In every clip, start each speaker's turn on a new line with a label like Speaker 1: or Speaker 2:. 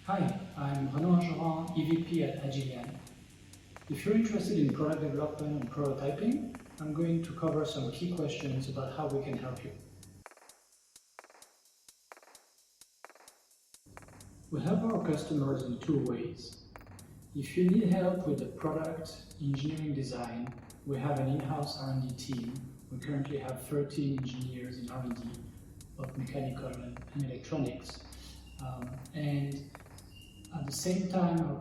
Speaker 1: Hi, I'm Renaud Anjoran, EVP at Agilian. If you're interested in product development and prototyping, I'm going to cover some key questions about how we can help you. We help our customers in two ways. If you need help with the product engineering design, we have an in-house R&D team. We currently have 13 engineers in R&D, both mechanical and electronics. And at the same time, our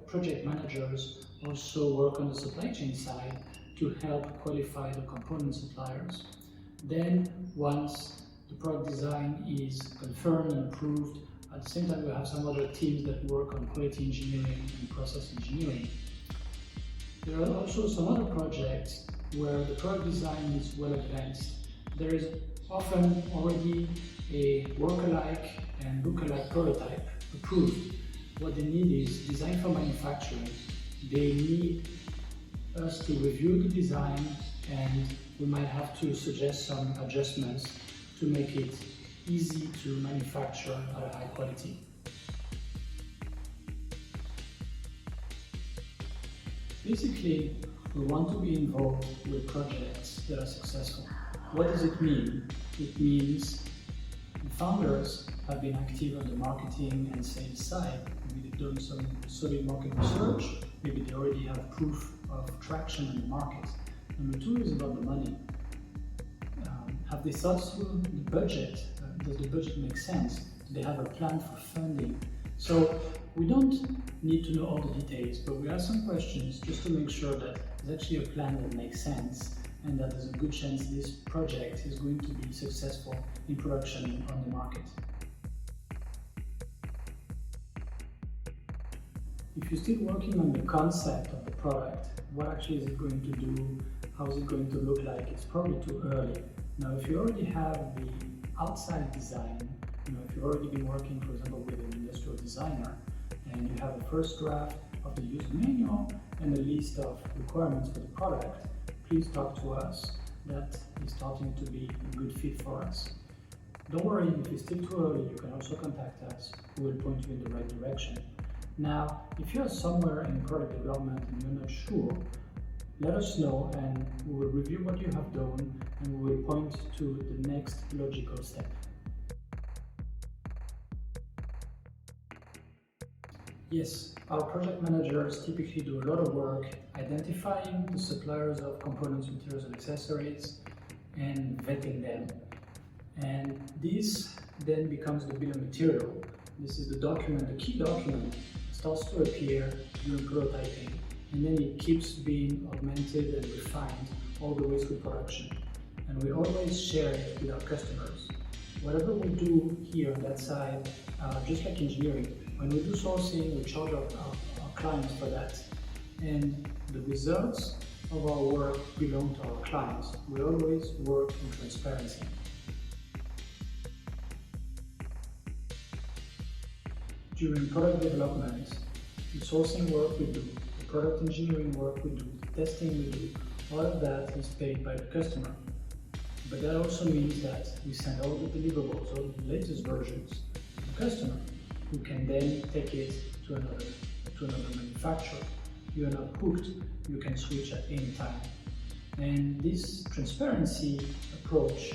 Speaker 1: project managers also work on the supply chain side to help qualify the component suppliers. Then, once the product design is confirmed and approved, at the same time we have some other teams that work on quality engineering and process engineering. There are also some other projects where the product design is well advanced. There is often already a work-alike and look-alike prototype approved. What they need is design for manufacturing. They need us to review the design, and we might have to suggest some adjustments to make it easy to manufacture at a high quality. Basically, we want to be involved with projects that are successful. What does it mean? It means the founders have been active on the marketing and sales side. Maybe they've done some solid market research. Maybe they already have proof of traction in the market. Number two is about the money. Have they thought through the budget? Does the budget make sense? Do they have a plan for funding? So we don't need to know all the details, but we have some questions just to make sure that there's actually a plan that makes sense and that there's a good chance this project is going to be successful in production on the market. If you're still working on the concept of the product, what actually is it going to do? How is it going to look like? It's probably too early. Now, if you already have the outside design, if you've already been working, for example, with an industrial designer, and you have a first draft of the user manual and a list of requirements for the product, please talk to us. That is starting to be a good fit for us. Don't worry, if it's still too early, you can also contact us. We will point you in the right direction. Now, if you're somewhere in product development and you're not sure, let us know and we will review what you have done and we will point to the next logical step. Yes, our project managers typically do a lot of work identifying the suppliers of components, materials and accessories and vetting them. And this then becomes the bill of material. This is the document, the key document starts to appear during prototyping, and then it keeps being augmented and refined all the way through production. And we always share it with our customers. Whatever we do here on that side, just like engineering, when we do sourcing, we charge our clients for that. And the results of our work belong to our clients. We always work in transparency. During product development, the sourcing work we do, the product engineering work we do, the testing we do, all of that is paid by the customer. But that also means that we send all the deliverables, all the latest versions to the customer, who can then take it to another manufacturer. You are not hooked, you can switch at any time. And this transparency approach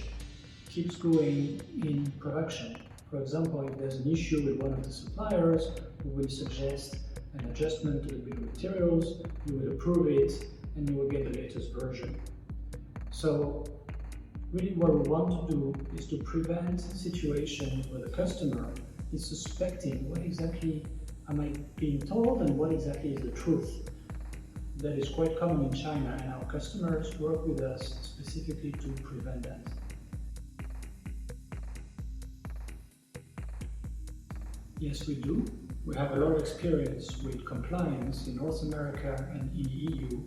Speaker 1: keeps going in production. For example, if there's an issue with one of the suppliers, we will suggest an adjustment to the bill of materials, you will approve it, and you will get the latest version. So really what we want to do is to prevent situations where the customer is suspecting what exactly am I being told and what exactly is the truth. That is quite common in China, and our customers work with us specifically to prevent that. Yes, we do. We have a lot of experience with compliance in North America and in the EU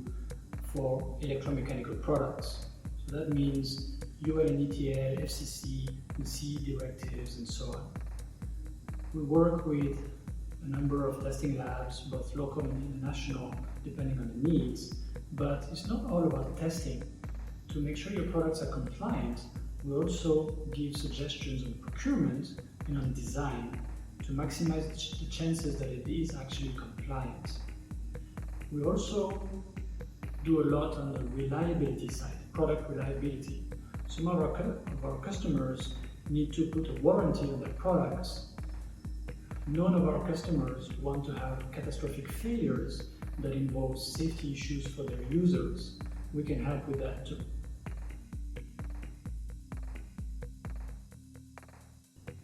Speaker 1: for electromechanical products. So that means UL and ETL, FCC, and CE directives, and so on. We work with a number of testing labs, both local and international, depending on the needs. But it's not all about testing. To make sure your products are compliant, we also give suggestions on procurement and on design to maximize the chances that it is actually compliant. We also do a lot on the reliability side, product reliability. Some of our customers need to put a warranty on their products. None of our customers want to have catastrophic failures that involve safety issues for their users. We can help with that too.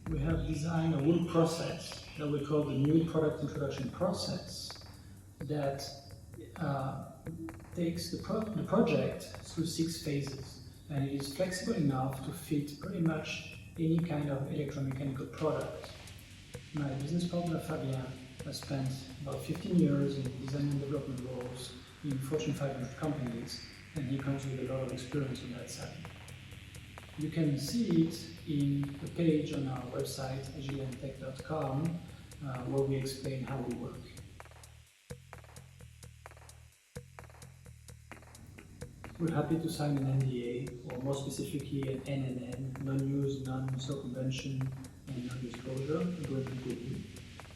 Speaker 1: We have designed a whole process that we call the new product introduction process that takes the project through 6 phases, and it is flexible enough to fit pretty much any kind of electromechanical product. My business partner Fabien has spent about 15 years in design and development roles in Fortune 500 companies, and he comes with a lot of experience on that side. You can see it in the page on our website, agiliantech.com, where we explain how we work. We're happy to sign an NDA, or more specifically an NNN, non-use, non-circumvention, and non-disclosure agreement with you.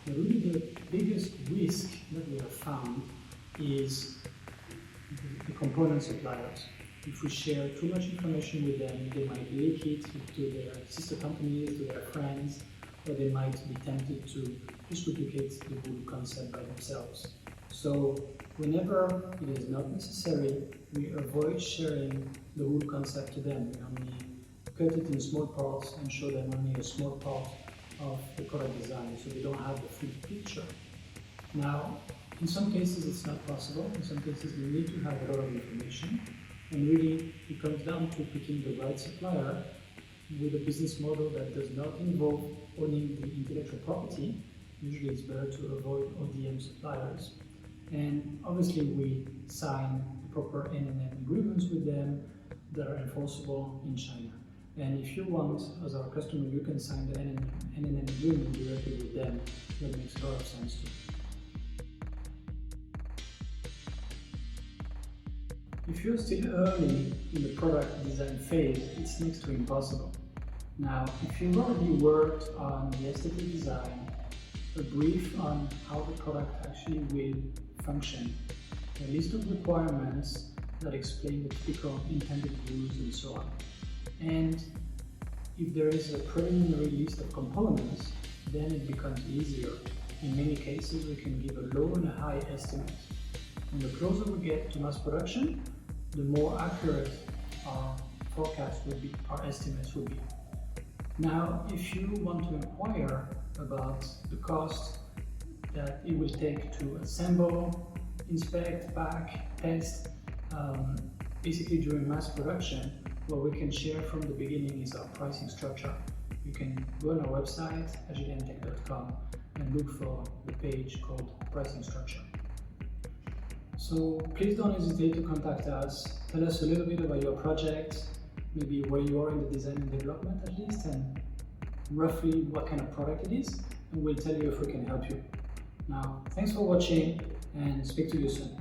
Speaker 1: But really the biggest risk that we have found is the component suppliers. If we share too much information with them, they might leak it to their sister companies, to their friends, or they might be tempted to just duplicate the whole concept by themselves. So whenever it is not necessary, we avoid sharing the whole concept to them. We only cut it in small parts and show them only a small part of the product design, so they don't have the full picture. Now, in some cases it's not possible. In some cases we need to have a lot of information, and really it comes down to picking the right supplier with a business model that does not involve owning the intellectual property. Usually it's better to avoid ODM suppliers. And obviously we sign the proper NNN agreements with them that are enforceable in China. And if you want, as our customer, you can sign the NNN agreement directly with them. That makes a lot of sense too. If you're still early in the product design phase, it's next to impossible. Now, if you've already worked on the aesthetic design, a brief on how the product actually will function, a list of requirements that explain the typical intended use and so on. And if there is a preliminary list of components, then it becomes easier. In many cases, we can give a low and a high estimate. And the closer we get to mass production, the more accurate our forecast will be, our estimates will be. Now, if you want to inquire about the cost that it will take to assemble, inspect, pack, test, basically during mass production, what we can share from the beginning is our pricing structure. You can go on our website, agiliantech.com, and look for the page called pricing structure. So please don't hesitate to contact us. Tell us a little bit about your project, maybe where you are in the design and development at least, and roughly what kind of product it is, and we'll tell you if we can help you. Now, thanks for watching, and speak to you soon.